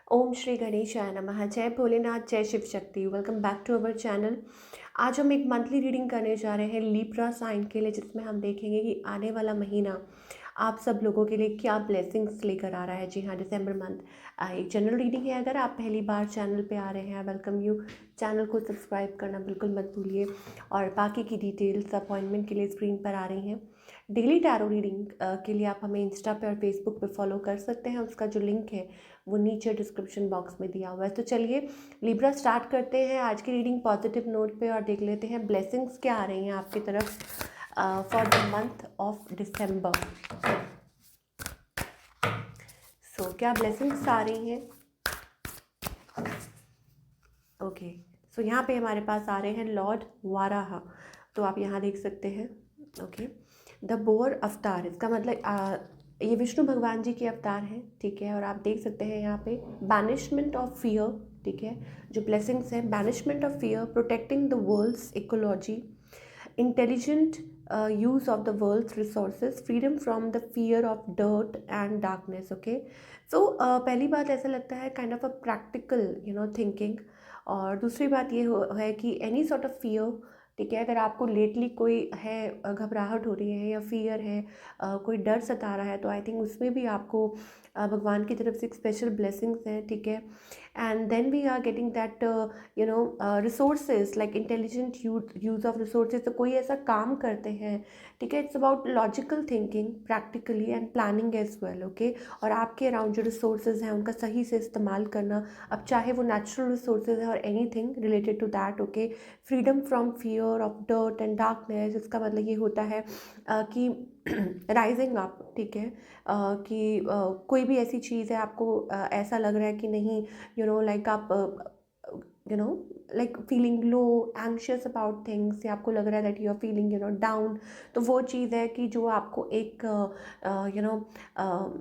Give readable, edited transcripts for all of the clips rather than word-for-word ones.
ओम श्री गणेशाय नमः। जय भोलेनाथ, जय Shiv Shakti. Welcome back to our channel. आज हम एक मंथली रीडिंग करने जा रहे हैं लिब्रा साइन के लिए, जिसमें हम देखेंगे कि आने वाला महीना आप सब लोगों के लिए क्या ब्लेसिंग्स लेकर आ रहा है। जी हाँ, दिसंबर मंथ एक जनरल रीडिंग है। अगर आप पहली बार चैनल पे आ रहे हैं, वेलकम यू। चैनल को सब्सक्राइब करना बिल्कुल मत भूलिए। और बाकी की डिटेल्स अपॉइंटमेंट के लिए स्क्रीन पर आ रही हैं। डेली टैरो रीडिंग के लिए आप हमें इंस्टा पे और फेसबुक पे फॉलो कर सकते हैं। उसका जो लिंक है वो नीचे डिस्क्रिप्शन बॉक्स में दिया हुआ है। तो चलिए लिब्रा स्टार्ट करते हैं आज की रीडिंग पॉजिटिव नोट पे और देख लेते हैं ब्लेसिंग्स क्या आ रही हैं आपकी तरफ for the month of December. So क्या ब्लेसिंग्स आ रही हैं? ओके, सो यहाँ पे हमारे पास आ रहे हैं लॉर्ड वाराहा। तो आप यहाँ देख सकते हैं। ओके, द बोर अवतार, इसका मतलब ये विष्णु भगवान जी के अवतार हैं, ठीक है। और आप देख सकते हैं यहाँ पे बैनिशमेंट ऑफ फियर, ठीक है। जो ब्लेसिंग्स हैं, banishment of fear, protecting the world's ecology, intelligent use of the world's resources, freedom from the fear of dirt and darkness. Okay, so पहली बात ऐसा लगता है kind of a practical thinking. और दूसरी बात ये है कि एनी सॉर्ट ऑफ फियर, ठीक है। अगर आपको लेटली कोई है घबराहट हो रही है या फियर है, कोई डर सता रहा है, तो आई थिंक उसमें भी आपको भगवान की तरफ से एक स्पेशल ब्लेसिंग्स हैं, ठीक है। And then we are getting that resources like intelligent use of resources. तो कोई ऐसा काम करते हैं, ठीक है। It's about logical thinking, practically and planning as well. Okay, और आपके अराउंड जो रिसोर्सेज हैं उनका सही से इस्तेमाल करना, अब चाहे वो नेचुरल रिसोर्सेज है और anything related to that. Okay, freedom from fear of dirt and darkness, इसका मतलब ये होता है कि राइजिंग अप, ठीक है। कि कोई भी ऐसी चीज़ है आपको ऐसा लग रहा है कि नहीं, लाइक आप you know like feeling low, anxious about things, या आपको लग रहा है that you are feeling down. तो वो चीज़ है कि जो आपको एक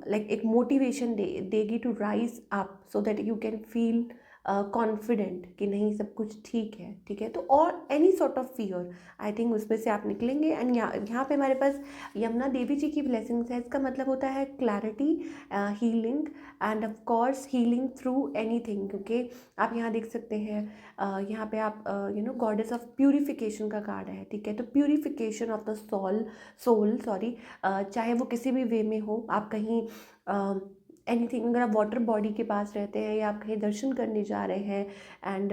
लाइक एक मोटिवेशन देगी to rise up so that you can feel confident कि नहीं सब कुछ ठीक है, ठीक है। तो और any sort of fear, I think उसमें से आप निकलेंगे। एंड यहाँ पे हमारे पास यमुना देवी जी की ब्लेसिंग्स है। इसका मतलब होता है clarity, healing and of course healing through anything. Okay, आप यहाँ देख सकते हैं यहाँ पे आप गॉडेस ऑफ प्यूरिफिकेशन का कार्ड है, ठीक है। तो purification of the soul sorry, चाहे वो किसी भी वे में हो, आप कहीं एनीथिंग, अगर आप वाटर बॉडी के पास रहते हैं या आप कहीं दर्शन करने जा रहे हैं, एंड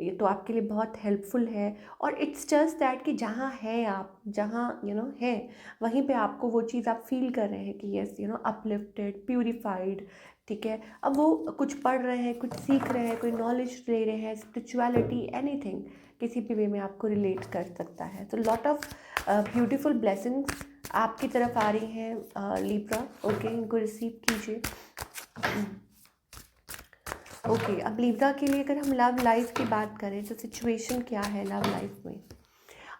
ये तो आपके लिए बहुत हेल्पफुल है। और इट्स जस्ट दैट कि जहाँ है आप, जहाँ है, वहीं पे आपको वो चीज़ आप फील कर रहे हैं कि यस अपलिफ्टेड, प्यूरिफाइड, ठीक है। अब वो कुछ पढ़ रहे हैं, कुछ सीख रहे हैं, कोई नॉलेज ले रहे हैं, स्पिरिचुअलिटी, एनीथिंग, किसी भी वे में आपको रिलेट कर सकता है। तो लॉट ऑफ ब्यूटीफुल ब्लेसिंग्स आपकी तरफ आ रही हैं लिब्रा। ओके, इनको रिसीव कीजिए। ओके, अब लिब्रा के लिए अगर हम लव लाइफ की बात करें तो सिचुएशन क्या है लव लाइफ में?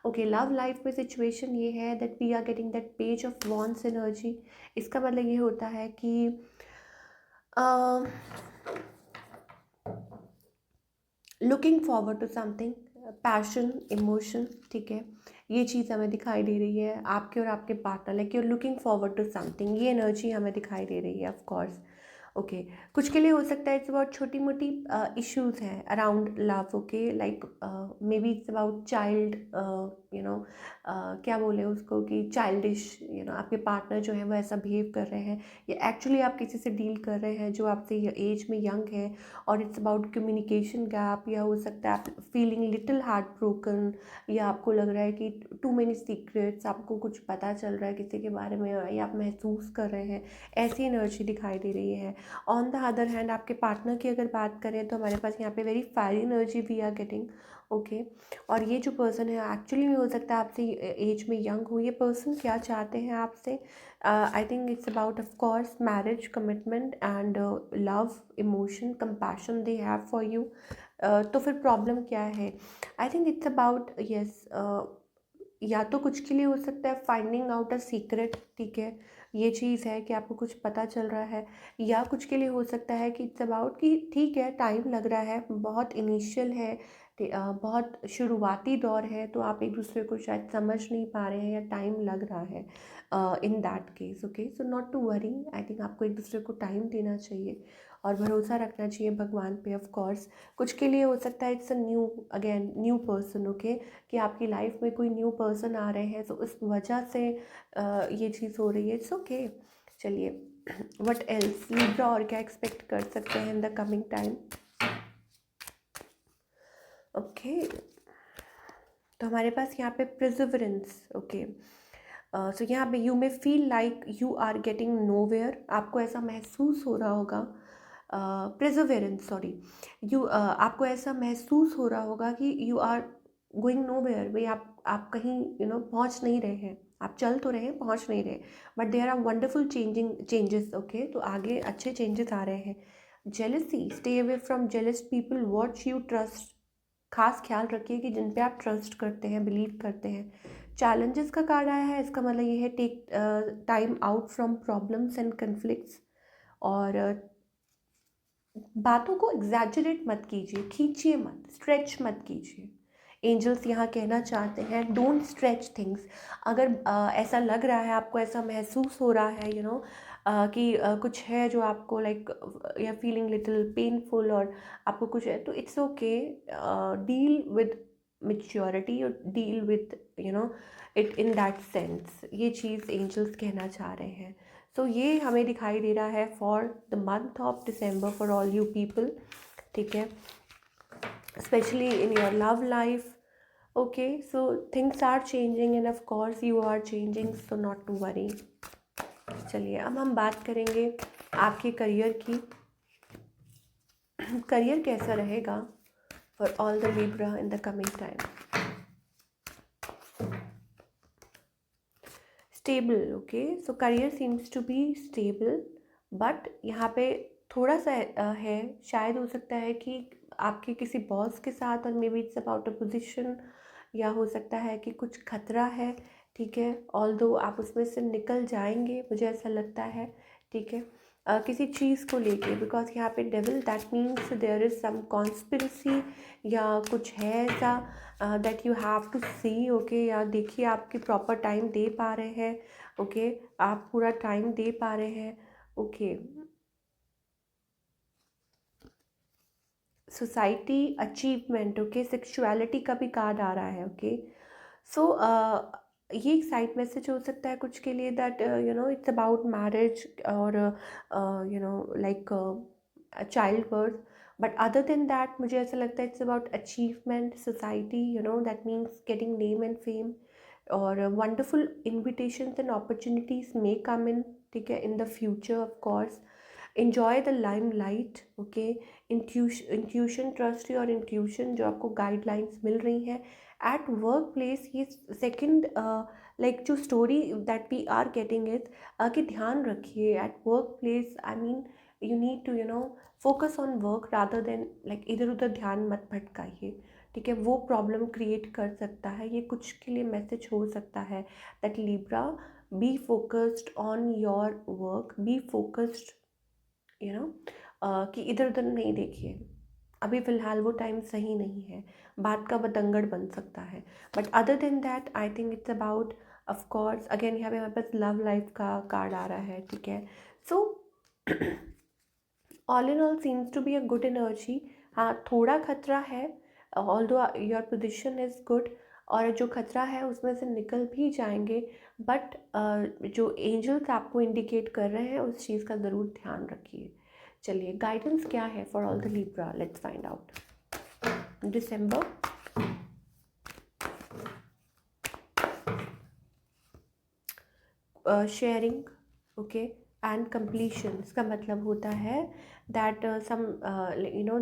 ओके, लव लाइफ में सिचुएशन ये है that we are getting that page of wands energy. इसका मतलब ये होता है कि looking forward to something, passion, emotion, ठीक है। ये चीज़ हमें दिखाई दे रही है आपके और आपके partner, like you looking forward to something, ये एनर्जी हमें दिखाई दे रही है ऑफ कोर्स। ओके, कुछ के लिए हो सकता है इट्स अबाउट छोटी मोटी इश्यूज हैं around love. Okay, like may be it's about child, क्या बोले उसको कि चाइल्डिश, आपके पार्टनर जो है वो ऐसा बिहेव कर रहे हैं, या एक्चुअली आप किसी से डील कर रहे हैं जो आपसे एज में यंग है, और इट्स अबाउट कम्युनिकेशन गैप, या हो सकता है आप फीलिंग लिटिल हार्ट ब्रोकन, या आपको लग रहा है कि टू मेनी सीक्रेट्स, आपको कुछ पता चल रहा है किसी के बारे में या आप महसूस कर रहे हैं, ऐसी एनर्जी दिखाई दे रही है। ऑन द अदर हैंड आपके पार्टनर की अगर बात करें तो हमारे पास यहाँ पे very fiery energy we are getting. Okay, और ये जो पर्सन है एक्चुअली में हो सकता है आपसे एज में यंग हो। ये पर्सन क्या चाहते हैं आपसे? आई think it's about of course marriage, commitment and love, emotion, compassion they have for you. तो फिर प्रॉब्लम क्या है? आई थिंक इट्स अबाउट यस, या तो कुछ के लिए हो सकता है फाइंडिंग आउट अ सीक्रेट, ठीक है। ये चीज़ है कि आपको कुछ पता चल रहा है, या कुछ के लिए हो सकता है कि इट्स अबाउट कि ठीक है टाइम लग रहा है, बहुत इनिशियल है, बहुत शुरुआती दौर है, तो आप एक दूसरे को शायद समझ नहीं पा रहे हैं या टाइम लग रहा है in that case. Okay, so not to worry, I think आपको एक दूसरे को टाइम देना चाहिए और भरोसा रखना चाहिए भगवान पे। ऑफ कोर्स कुछ के लिए हो सकता है it's a new, again new person, okay, कि आपकी लाइफ में कोई न्यू पर्सन आ रहे हैं, तो उस वजह से ये चीज़ हो रही है। It's okay. चलिए, व्हाट एल्स लिब्रा, और क्या एक्सपेक्ट कर सकते हैं इन द कमिंग टाइम। ओके, तो हमारे पास यहाँ पे प्रिजर्वेरेंस। ओके, सो यहाँ पे you may feel like you are getting nowhere, आपको ऐसा महसूस हो रहा होगा। प्रिजर्वेरेंस, सॉरी, आपको ऐसा महसूस हो रहा होगा कि यू आर गोइंग नोवेयर, भाई आप कहीं पहुँच नहीं रहे हैं। आप चल तो रहे हैं, पहुँच नहीं रहे, but there are wonderful changes. Okay, तो आगे अच्छे चेंजेस आ रहे हैं। Jealousy, stay away from jealous people, watch you trust, खास ख्याल रखिए कि जिन पे आप ट्रस्ट करते हैं, बिलीव करते हैं। चैलेंजेस का कार्ड आया है, इसका मतलब ये है take time out from problems and conflicts, और बातों को एग्जैजरेट मत कीजिए, खींचिए मत, स्ट्रेच मत कीजिए। एंजल्स यहाँ कहना चाहते हैं डोंट स्ट्रेच थिंग्स। अगर ऐसा लग रहा है, आपको ऐसा महसूस हो रहा है कि कुछ है जो आपको लाइक या फीलिंग लिटिल पेनफुल, और आपको कुछ है, तो it's okay, deal with maturity, और deal with it in that sense. ये चीज़ एंजल्स कहना चाह रहे हैं। सो ये हमें दिखाई दे रहा है for the month of December for all you people, ठीक है, specially in your love life. Okay, so things are changing and of course you are changing, so not to worry. चलिए, अब हम बात करेंगे आपके करियर की। करियर कैसा रहेगा for all the Libra in the coming time. Stable, okay, so career seems to be stable, but यहाँ पे थोड़ा सा है, शायद हो सकता है कि आपके किसी बॉस के साथ, और may be it's about a position, या हो सकता है कि कुछ खतरा है, ठीक है, ऑल्दो आप उसमें से निकल जाएंगे, मुझे ऐसा लगता है, ठीक है, किसी चीज़ को लेके, बिकॉज यहाँ पे devil, that means there is some conspiracy, या कुछ है ऐसा that you have to see. Okay, या देखिए, आपकी प्रॉपर टाइम दे पा रहे हैं, ओके, आप पूरा टाइम दे पा रहे हैं। Okay, society, achievement, okay, sexuality का भी कार्ड आ रहा है। ओके, सो ये एक साइड मैसेज हो सकता है कुछ के लिए, दैट इट्स अबाउट मैरिज, और like child birth, but other than that मुझे ऐसा लगता है it's about achievement, society, that means getting name and fame, और वंडरफुल इन्विटेशंस एंड अपॉर्चुनिटीज मे कम इन, ठीक है, in the future. Of course enjoy the limelight, okay, intuition, trust your intuition, जो आपको guidelines मिल रही हैं एट वर्क प्लेस। ये second like जो story that we are getting is कि ध्यान रखिए at work place, I mean you need to focus on work rather than like इधर उधर ध्यान मत भटकाइए, ठीक है, वो प्रॉब्लम क्रिएट कर सकता है। ये कुछ के लिए मैसेज हो सकता है that Libra, be focused on your work, be focused कि इधर उधर नहीं देखिए, अभी फ़िलहाल वो टाइम सही नहीं है, बात का बतंगड़ बन सकता है, but other than that I think it's about, of course again यहाँ पे हमारे पास लव लाइफ का कार्ड आ रहा है, ठीक है, so all in all seems to be a good energy. हाँ, थोड़ा खतरा है, although your position is good, और जो खतरा है उसमें से निकल भी जाएंगे, बट जो एंजल्स आपको इंडिकेट कर रहे हैं उस चीज़ का ज़रूर ध्यान रखिए। चलिए, गाइडेंस क्या है for all the Libra, let's find out. December, sharing, okay, and completion. इसका मतलब होता है दैट सम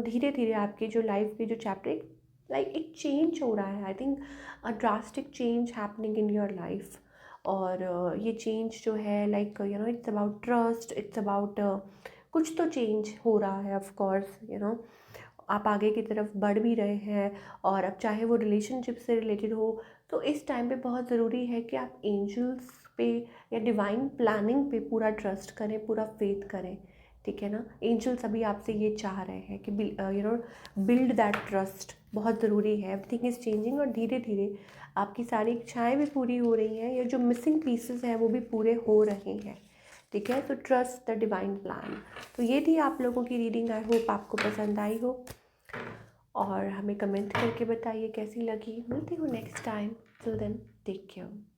धीरे धीरे आपकी जो लाइफ की जो चैप्टर, लाइक एक चेंज हो रहा है, I think a drastic change happening in your life, और ये चेंज जो है like it's about trust, it's about कुछ तो चेंज हो रहा है। ऑफ कोर्स आप आगे की तरफ बढ़ भी रहे हैं, और अब चाहे वो रिलेशनशिप से रिलेटेड हो, तो इस टाइम पे बहुत ज़रूरी है कि आप एंजल्स पे या डिवाइन प्लानिंग पे पूरा ट्रस्ट करें, पूरा फेथ करें, ठीक है ना। एंजल्स अभी आपसे ये चाह रहे हैं कि बिल्ड दैट ट्रस्ट, बहुत ज़रूरी है। एवरीथिंग इज़ चेंजिंग और धीरे धीरे आपकी सारी इच्छाएं भी पूरी हो रही हैं, या जो मिसिंग पीसेस हैं वो भी पूरे हो रहे हैं। ठीक है, तो ट्रस्ट द डिवाइन प्लान। तो ये थी आप लोगों की रीडिंग। आई होप आपको पसंद आई हो, और हमें कमेंट करके बताइए कैसी लगी। मिलती हूँ next time. Till then take care.